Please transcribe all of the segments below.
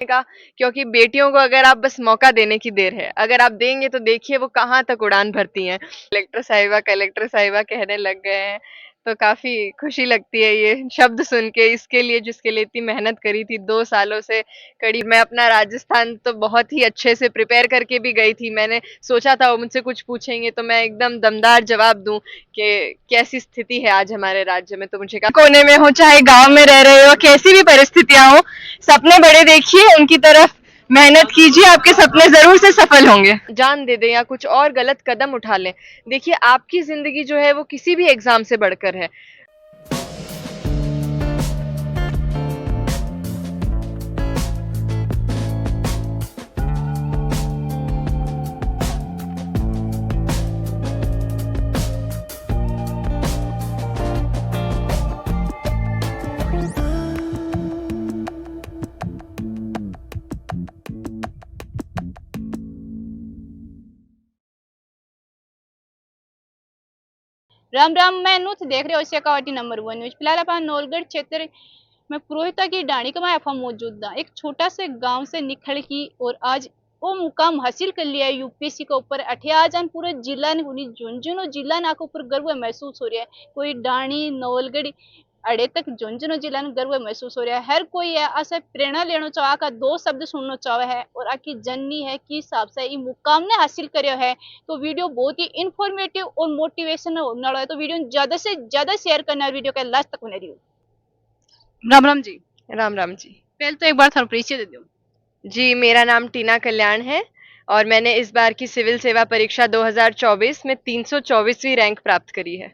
का, क्योंकि बेटियों को अगर आप बस मौका देने की देर है, अगर आप देंगे तो देखिए वो कहाँ तक उड़ान भरती हैं। कलेक्टर साहिबा कहने लग गए हैं, तो काफी खुशी लगती है ये शब्द सुन के, इसके लिए जिसके लिए इतनी मेहनत करी थी 2 सालों से कड़ी। मैं अपना राजस्थान तो बहुत ही अच्छे से प्रिपेयर करके भी गई थी। मैंने सोचा था वो मुझसे कुछ पूछेंगे तो मैं एकदम दमदार जवाब दूं कि कैसी स्थिति है आज हमारे राज्य में। तो मुझे कहा कोने में हो चाहे गांव में रह रहे हो, कैसी भी परिस्थितियां हो, सपने बड़े देखिए, उनकी तरफ मेहनत कीजिए, आपके सपने जरूर से सफल होंगे। जान दे दें या कुछ और गलत कदम उठा लें, देखिए आपकी जिंदगी जो है वो किसी भी एग्जाम से बढ़कर है। राम राम। मैं नुथ देख रहे हो शेखावाटी नंबर 1 न्यूज। फिलहाल अपन नौलगढ़ क्षेत्र में पुरोहिता की डाणी का मैं मौजूद था। एक छोटा से गांव से निखल की और आज वो मुकाम हासिल कर लिया है यूपीएससी के ऊपर। अठे आज पूरे जिला ने झुंझुनू जिला ना के ऊपर गर्व महसूस हो रहा है। कोई डाणी नौलगढ़ अड़े तक झुंझुनू जिला ने गर्व महसूस हो रहा है। हर कोई है आसे प्रेरणा लेना चाहे का दो शब्द सुनना चाहे है और आकी जननी है कि हिसाब से ये मुकाम ने हासिल करियो है। तो वीडियो बहुत ही इंफॉर्मेटिव और मोटिवेशनल होने वाला है, तो वीडियो ज्यादा से ज्यादा शेयर करना है, वीडियो के लास्ट तक बने रहियो। राम राम जी। राम राम जी। पहले तो एक बार थारा परिचय दे दो। जी, मेरा नाम टीना कल्याण है और मैंने इस बार की सिविल सेवा परीक्षा 2024 में 324वीं रैंक प्राप्त करी है।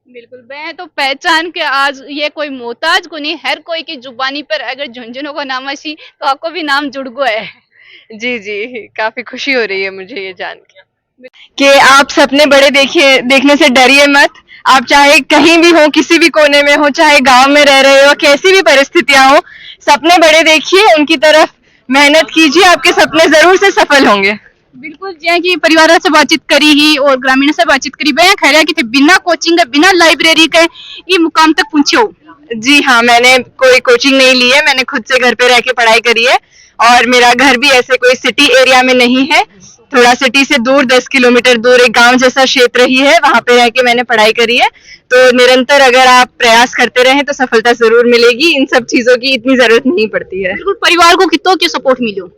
बिल्कुल, मैं तो पहचान के आज ये कोई मोहताज को नहीं, हर कोई की जुबानी पर अगर झुंझुनू का नाम आशी तो आपको भी नाम जुड़ गो है। जी जी, काफी खुशी हो रही है मुझे ये जान के कि आप सपने बड़े देखिए, देखने से डरिए मत। आप चाहे कहीं भी हो, किसी भी कोने में हो, चाहे गांव में रह रहे हो, कैसी भी परिस्थितियां हो, सपने बड़े देखिए, उनकी तरफ मेहनत कीजिए, आपके सपने जरूर से सफल होंगे। बिल्कुल, जिया की परिवार से बातचीत करी ही और ग्रामीण से बातचीत करी, मैं खैर कि थे बिना कोचिंग के बिना लाइब्रेरी के ये मुकाम तक पहुंचे हो। जी हाँ, मैंने कोई कोचिंग नहीं ली है, मैंने खुद से घर पे रह के पढ़ाई करी है और मेरा घर भी ऐसे कोई सिटी एरिया में नहीं है, थोड़ा सिटी से दूर 10 किलोमीटर दूर एक गांव जैसा क्षेत्र ही है, वहां पे रह के मैंने पढ़ाई करी है। तो निरंतर अगर आप प्रयास करते रहें तो सफलता जरूर मिलेगी, इन सब चीजों की इतनी जरूरत नहीं पड़ती है। बिल्कुल, परिवार को कितो की सपोर्ट मिलो।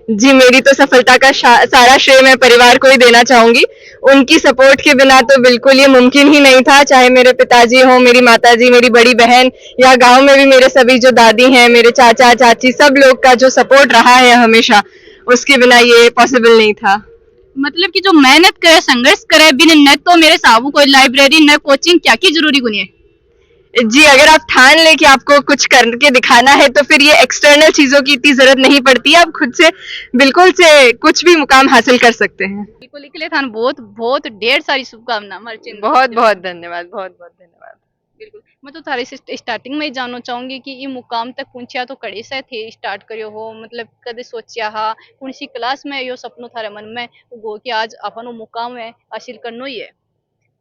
जी, मेरी तो सफलता का सारा श्रेय मैं परिवार को ही देना चाहूंगी। उनकी सपोर्ट के बिना तो बिल्कुल ये मुमकिन ही नहीं था, चाहे मेरे पिताजी हों, मेरी माताजी, मेरी बड़ी बहन या गांव में भी मेरे सभी जो दादी हैं, मेरे चाचा चाची, सब लोग का जो सपोर्ट रहा है हमेशा, उसके बिना ये पॉसिबल नहीं था। मतलब कि जो मेहनत करे संघर्ष करे बिना न तो मेरे साहब कोई लाइब्रेरी न कोचिंग क्या की जरूरी गुनी है। जी, अगर आप ठान लें कि आपको कुछ करके दिखाना है तो फिर ये एक्सटर्नल चीजों की इतनी जरूरत नहीं पड़ती है, आप खुद से बिल्कुल से कुछ भी मुकाम हासिल कर सकते हैं। बिल्कुल, इसलिए थान बहुत बहुत ढेर सारी शुभकामना। बहुत बहुत धन्यवाद, बहुत बहुत धन्यवाद। बिल्कुल, मैं तो थारे से स्टार्टिंग में ही जानना चाहूंगी कि ये मुकाम तक पहुंचा तो कड़ी से थे स्टार्ट करियो हो, मतलब कदे सोचा हा कौन सी क्लास में यो सपनों थारे मन में उगो कि आज अपन वो मुकाम है हासिल करनो ही है।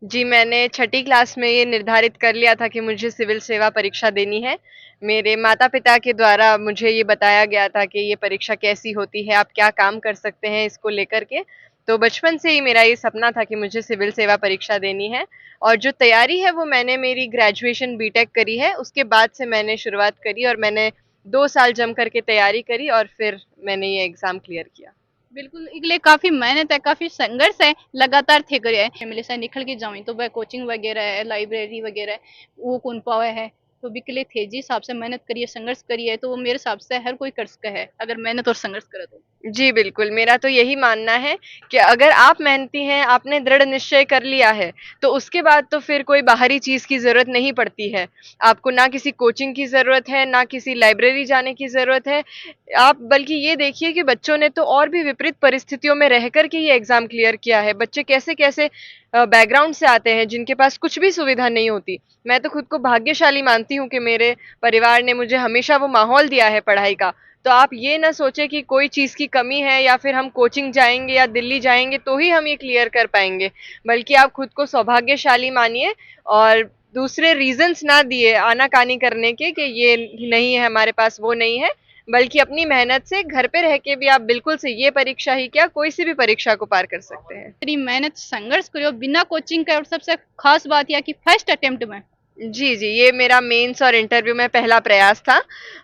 जी, मैंने छठी क्लास में ये निर्धारित कर लिया था कि मुझे सिविल सेवा परीक्षा देनी है। मेरे माता-पिता के द्वारा मुझे ये बताया गया था कि ये परीक्षा कैसी होती है, आप क्या काम कर सकते हैं इसको लेकर के। तो बचपन से ही मेरा ये सपना था कि मुझे सिविल सेवा परीक्षा देनी है और जो तैयारी है वो मैंने मेरी ग्रेजुएशन बीटेक करी है, उसके बाद से मैंने शुरुआत करी और मैंने 2 साल जम कर के तैयारी करी और फिर मैंने ये एग्ज़ाम क्लियर किया। बिल्कुल, इसलिए काफी मेहनत है, काफी संघर्ष है, लगातार थे करे है। फैमिली से निकल के जाऊँ तो वह कोचिंग वगैरह है, लाइब्रेरी वगैरह है, वो कौन पावे है। तो बिकले थे जी हिसाब से मेहनत करिए संघर्ष करिए तो वो मेरे हिसाब से हर कोई कर सके है अगर मेहनत और संघर्ष करे तो। जी, बिल्कुल, मेरा तो यही मानना है कि अगर आप मेहनती हैं, आपने दृढ़ निश्चय कर लिया है, तो उसके बाद तो फिर कोई बाहरी चीज़ की ज़रूरत नहीं पड़ती है। आपको ना किसी कोचिंग की ज़रूरत है, ना किसी लाइब्रेरी जाने की ज़रूरत है। आप बल्कि ये देखिए कि बच्चों ने तो और भी विपरीत परिस्थितियों में रह कर के ये एग्ज़ाम क्लियर किया है। बच्चे कैसे-कैसे बैकग्राउंड से आते हैं, जिनके पास कुछ भी सुविधा नहीं होती। मैं तो खुद को भाग्यशाली मानती हूँ कि मेरे परिवार ने मुझे हमेशा वो माहौल दिया है पढ़ाई का। तो आप ये ना सोचें कि कोई चीज़ की कमी है या फिर हम कोचिंग जाएँगे या दिल्ली जाएँगे तो ही हम ये क्लियर कर पाएँगे। बल्कि आप खुद को सौभाग्यशाली मानिए और दूसरे रीज़न्स ना दिए आनाकानी करने के कि ये नहीं है हमारे पास, वो नहीं है। बल्कि अपनी मेहनत से घर पे रह के भी आप बिल्कुल से ये परीक्षा ही क्या कोई सी भी परीक्षा को पार कर सकते हैं। इतनी मेहनत संघर्ष करो बिना कोचिंग का, और सबसे खास बात यह कि फर्स्ट अटेम्प्ट में। जी जी, ये मेरा मेंस और इंटरव्यू में पहला प्रयास था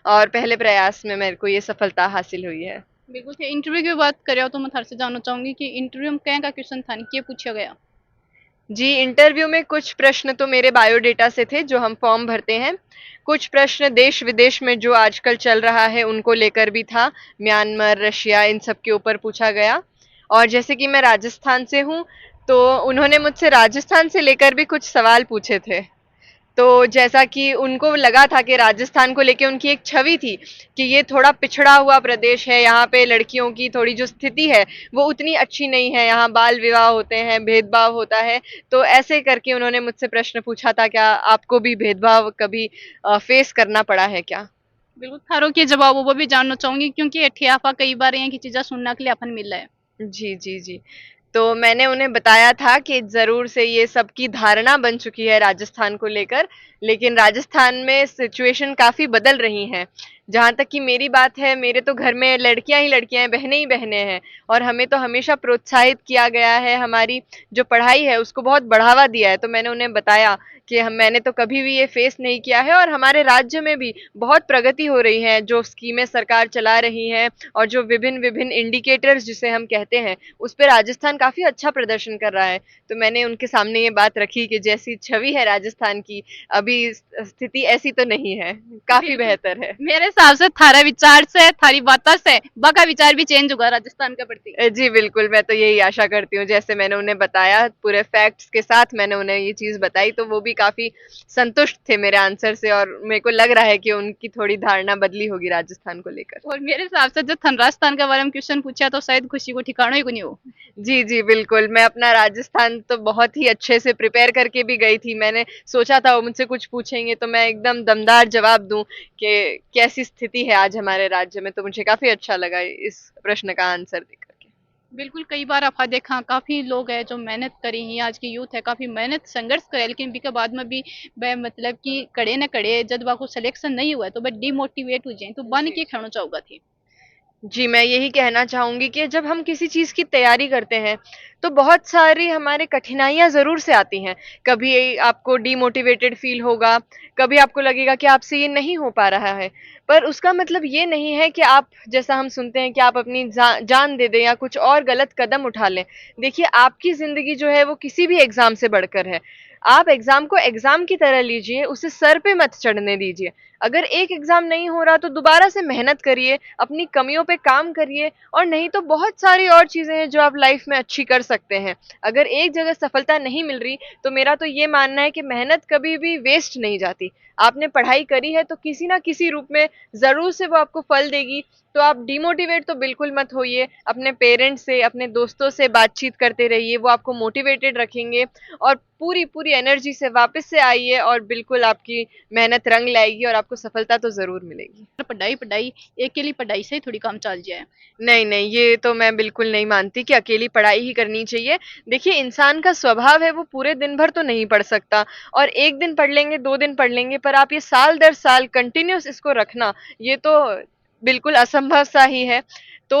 और पहले प्रयास में मेरे को ये सफलता हासिल हुई है। बिल्कुल थे। इंटरव्यू की बात करें तो मैं थारे से जानना चाहूंगी कि इंटरव्यू में क्या का क्वेश्चन था, क्या पूछा गया। जी, इंटरव्यू में कुछ प्रश्न तो मेरे बायोडेटा से थे जो हम फॉर्म भरते हैं। कुछ प्रश्न देश-विदेश में जो आजकल चल रहा है उनको लेकर भी था। म्यांमार, रशिया इन सब के ऊपर पूछा गया। और जैसे कि मैं राजस्थान से हूँ, तो उन्होंने मुझसे राजस्थान से लेकर भी कुछ सवाल पूछे थे। तो जैसा कि उनको लगा था कि राजस्थान को लेके उनकी एक छवि थी कि ये थोड़ा पिछड़ा हुआ प्रदेश है, यहाँ पे लड़कियों की थोड़ी जो स्थिति है वो उतनी अच्छी नहीं है, यहाँ बाल विवाह होते हैं, भेदभाव होता है। तो ऐसे करके उन्होंने मुझसे प्रश्न पूछा था, क्या आपको भी भेदभाव कभी फेस करना पड़ा है क्या? बिल्कुल थारो के जवाब वो भी जानना चाहूंगी, क्योंकि अठियाफा कई बार यहाँ की चीजें सुनने के लिए अपन मिला है। जी जी जी। तो मैंने उन्हें बताया था कि ज़रूर से ये सबकी धारणा बन चुकी है राजस्थान को लेकर, लेकिन राजस्थान में सिचुएशन काफ़ी बदल रही हैं। जहाँ तक कि मेरी बात है, मेरे तो घर में लड़कियाँ ही लड़कियाँ हैं, बहनें ही बहनें हैं और हमें तो हमेशा प्रोत्साहित किया गया है, हमारी जो पढ़ाई है उसको बहुत बढ़ावा दिया है। तो मैंने उन्हें बताया कि मैंने तो कभी भी ये फेस नहीं किया है और हमारे राज्य में भी बहुत प्रगति हो रही है, जो स्कीमें सरकार चला रही है और जो विभिन्न-विभिन्न इंडिकेटर्स जिसे हम कहते हैं, उस पे राजस्थान काफ़ी अच्छा प्रदर्शन कर रहा है। तो मैंने उनके सामने ये बात रखी कि जैसी छवि है राजस्थान की, अभी स्थिति ऐसी तो नहीं है, काफ़ी बिल्कुल बेहतर है। मेरे हिसाब से थारा विचार से, थारी बातों से बाका विचार भी चेंज होगा राजस्थान के प्रति। जी बिल्कुल, मैं तो यही आशा करती हूँ। जैसे मैंने उन्हें बताया, पूरे फैक्ट्स के साथ मैंने उन्हें ये चीज़ बताई, तो वो भी काफ़ी संतुष्ट थे मेरे आंसर से और मेरे को लग रहा है कि उनकी थोड़ी धारणा बदली होगी राजस्थान को लेकर। और मेरे हिसाब से जब थन राजस्थान के बारे में क्वेश्चन पूछा तो शायद खुशी को ठिकाना ही को नहीं हो। जी, जी, बिल्कुल। मैं अपना राजस्थान तो बहुत ही अच्छे से प्रिपेयर करके भी गई थी। मैंने सोचा था वो मुझसे कुछ पूछेंगे तो मैं एकदम दमदार जवाब दूँ कि कैसी स्थिति है आज हमारे राज्य में, तो मुझे काफ़ी अच्छा लगा इस प्रश्न का आंसर दे कर के। बिल्कुल कई बार आपा देखा काफी लोग है जो मेहनत करी ही, आज की यूथ है काफी मेहनत संघर्ष करे, लेकिन बीके बाद में भी वह मतलब कि कड़े न कड़े जब बाको सिलेक्शन नहीं हुआ तो वह डिमोटिवेट हो जाए, तो बन जी, के जी। खेलना चाहूंगा थी। जी, मैं यही कहना चाहूँगी कि जब हम किसी चीज़ की तैयारी करते हैं, तो बहुत सारी हमारे कठिनाइयाँ ज़रूर से आती हैं। कभी आपको डिमोटिवेटेड फ़ील होगा, कभी आपको लगेगा कि आपसे ये नहीं हो पा रहा है। पर उसका मतलब ये नहीं है कि आप जैसा हम सुनते हैं कि आप अपनी जान दे दें या कुछ और गलत कदम उठा लें। देखिए, आपकी ज़िंदगी जो है वो किसी भी एग्ज़ाम से बढ़कर है। आप एग्ज़ाम को एग्ज़ाम की तरह लीजिए, उसे सर पे मत चढ़ने दीजिए। अगर एक एग्ज़ाम नहीं हो रहा तो दोबारा से मेहनत करिए, अपनी कमियों पे काम करिए और नहीं तो बहुत सारी और चीज़ें हैं जो आप लाइफ में अच्छी कर सकते हैं। अगर एक जगह सफलता नहीं मिल रही तो मेरा तो ये मानना है कि मेहनत कभी भी वेस्ट नहीं जाती। आपने पढ़ाई करी है तो किसी ना किसी रूप में ज़रूर से वो आपको फल देगी। तो आप डिमोटिवेट तो बिल्कुल मत होइए, अपने पेरेंट्स से, अपने दोस्तों से बातचीत करते रहिए, वो आपको मोटिवेटेड रखेंगे और पूरी-पूरी एनर्जी से वापस से आइए और बिल्कुल आपकी मेहनत रंग लाएगी और आपको सफलता तो ज़रूर मिलेगी। पढ़ाई पढ़ाई अकेली पढ़ाई से ही थोड़ी काम चल जाए। नहीं, नहीं, ये तो मैं बिल्कुल नहीं मानती कि अकेली पढ़ाई ही करनी चाहिए। देखिए, इंसान का स्वभाव है वो पूरे दिन भर तो नहीं पढ़ सकता और 1 दिन पढ़ लेंगे, 2 दिन पढ़ लेंगे, पर आप ये साल दर साल कंटिन्यूअस इसको रखना, ये तो बिल्कुल असंभव सा ही है। तो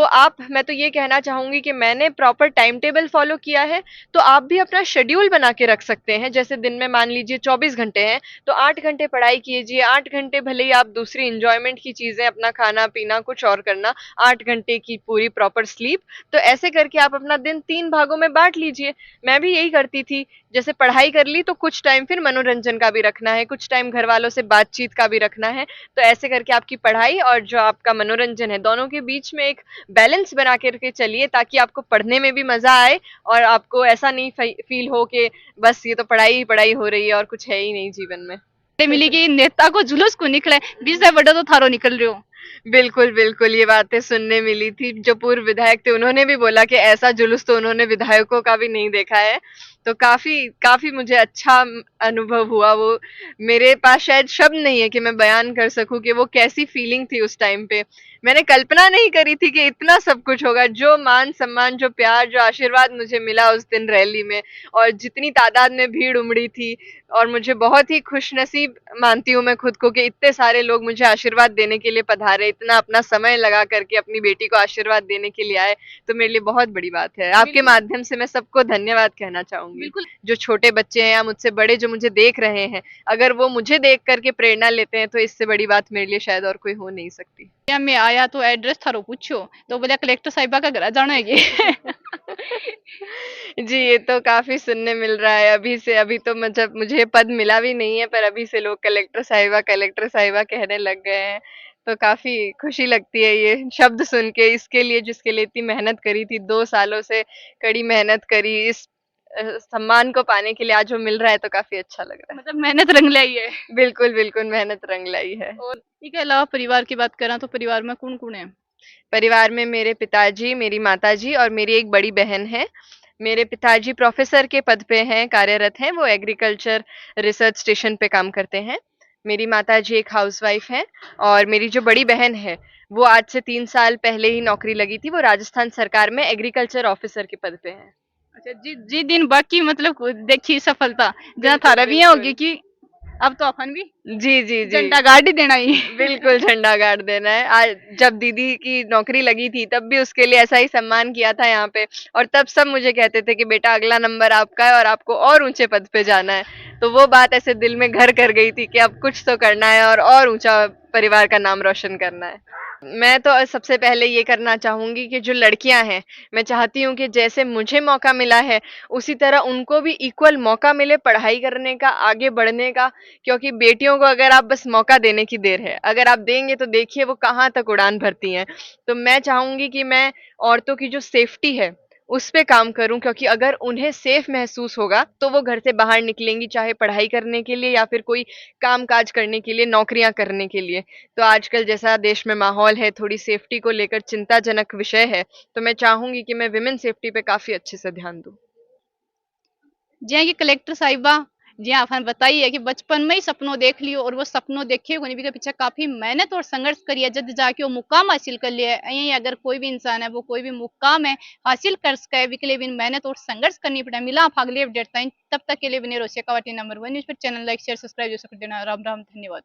मैं तो ये कहना चाहूँगी कि मैंने प्रॉपर टाइम टेबल फ़ॉलो किया है, तो आप भी अपना शेड्यूल बना के रख सकते हैं। जैसे दिन में मान लीजिए 24 घंटे हैं, तो 8 घंटे पढ़ाई कीजिए, 8 घंटे भले ही आप दूसरी एन्जॉयमेंट की चीज़ें अपना खाना-पीना कुछ और करना, 8 घंटे की पूरी प्रॉपर स्लीप। तो ऐसे करके आप अपना दिन 3 भागों में बाँट लीजिए। मैं भी यही करती थी, जैसे पढ़ाई कर ली तो कुछ टाइम फिर मनोरंजन का भी रखना है, कुछ टाइम घरवालों से बातचीत का भी रखना है। तो ऐसे करके आपकी पढ़ाई और जो आपका मनोरंजन है, दोनों के बीच में एक बैलेंस बना कर के चलिए ताकि आपको पढ़ने में भी मज़ा आए और आपको ऐसा नहीं फ़ील हो कि बस ये तो पढ़ाई ही पढ़ाई हो रही है और कुछ है ही नहीं जीवन में। मिली कि नेता को जुलूस को निकले, बीस से बड़ा तो थारो निकल रहे हो। बिल्कुल, बिल्कुल, ये बातें सुनने मिली थी। जो पूर्व विधायक थे, उन्होंने भी बोला कि ऐसा जुलूस तो उन्होंने विधायकों का भी नहीं देखा है। तो काफी काफी मुझे अच्छा अनुभव हुआ वो। मेरे पास शायद शब्द नहीं है कि मैं बयान कर सकूं कि वो कैसी फीलिंग थी उस टाइम पे। मैंने कल्पना नहीं करी थी कि इतना सब कुछ होगा, जो मान सम्मान, जो प्यार, जो आशीर्वाद मुझे मिला उस दिन रैली में, और जितनी तादाद में भीड़ उमड़ी थी। और मुझे बहुत ही खुशनसीब मानती हूँ मैं खुद को कि इतने सारे लोग मुझे आशीर्वाद देने के लिए पधारे, इतना अपना समय लगा करके अपनी बेटी को आशीर्वाद देने के लिए आए। तो मेरे लिए बहुत बड़ी बात है। आपके बिल्कुल माध्यम से मैं सबको धन्यवाद कहना चाहूंगी। बिल्कुल। जो छोटे बच्चे हैं या मुझसे बड़े जो मुझे देख रहे हैं, अगर वो मुझे देख करके प्रेरणा लेते हैं तो इससे बड़ी बात मेरे लिए शायद और कोई हो नहीं सकती। या मैं आया तो एड्रेस थारो पूछो तो बोले कलेक्टर साहिबा का घर जाना है जी, ये तो काफी सुनने मिल रहा है अभी से। अभी तो मतलब मुझे पद मिला भी नहीं है, पर अभी से लोग कलेक्टर साहिबा कहने लग गए हैं। तो काफी खुशी लगती है ये शब्द सुन के, इसके लिए जिसके लिए इतनी मेहनत करी थी, 2 सालों से कड़ी मेहनत करी, इस सम्मान को पाने के लिए आज वो मिल रहा है, तो काफी अच्छा लग रहा मतलब मेहनत रंग लाई है। है। बिल्कुल बिल्कुल, मेहनत रंग लाई है। और इसके अलावा परिवार की बात करें तो परिवार में कौन कौन है? परिवार में मेरे पिताजी, मेरी माताजी और मेरी एक बड़ी बहन है। मेरे पिताजी प्रोफेसर के पद पे हैं, कार्यरत हैं, वो एग्रीकल्चर रिसर्च स्टेशन पे काम करते हैं। मेरी माताजी एक हाउसवाइफ हैं। और मेरी जो बड़ी बहन है, वो आज से 3 साल पहले ही नौकरी लगी थी, वो राजस्थान सरकार में एग्रीकल्चर ऑफिसर के पद पे है। अच्छा जी जी दिन बाकी मतलब देखी सफलता जहाँ बिल्कुल थारा भी है होगी बिल्कुल। कि अब तो अपन भी जी जी जी। झंडा गाड़ ही देना ही बिल्कुल झंडा गाड़ देना है। आज जब दीदी की नौकरी लगी थी तब भी उसके लिए ऐसा ही सम्मान किया था यहाँ पे। और तब सब मुझे कहते थे कि बेटा अगला नंबर आपका है और आपको और ऊंचे पद पे जाना है। तो वो बात ऐसे दिल में घर कर गई थी कि अब कुछ तो करना है और ऊंचा परिवार का नाम रोशन करना है। मैं तो सबसे पहले ये करना चाहूंगी कि जो लड़कियां हैं, मैं चाहती हूँ कि जैसे मुझे मौका मिला है, उसी तरह उनको भी इक्वल मौका मिले पढ़ाई करने का, आगे बढ़ने का। क्योंकि बेटियों को अगर आप बस मौका देने की देर है, अगर आप देंगे तो देखिए वो कहाँ तक उड़ान भरती हैं। तो मैं चाहूंगी कि मैं औरतों की जो सेफ्टी है उस पे काम करूं, क्योंकि अगर उन्हें सेफ महसूस होगा तो वो घर से बाहर निकलेंगी, चाहे पढ़ाई करने के लिए या फिर कोई काम काज करने के लिए, नौकरियां करने के लिए। तो आजकल जैसा देश में माहौल है, थोड़ी सेफ्टी को लेकर चिंताजनक विषय है। तो मैं चाहूंगी कि मैं विमेन सेफ्टी पे काफी अच्छे से ध्यान दूं। जी की कलेक्टर साहिबा जी आपने बताई है कि बचपन में ही सपनों देख लियो और वो सपनों देखे होने के पीछे काफी मेहनत और संघर्ष करी है जब जाके वो मुकाम हासिल कर लिया है। यही अगर कोई भी इंसान है वो कोई भी मुकाम है हासिल कर सके है के लिए भी मेहनत और संघर्ष करनी पड़े। मिला आप अगले अपडेट तब तक के लिए बने रहो शेखावाटी नंबर 1 न्यूज पर। चैनल लाइक शेयर सब्सक्राइब जो कर देना। राम राम, धन्यवाद।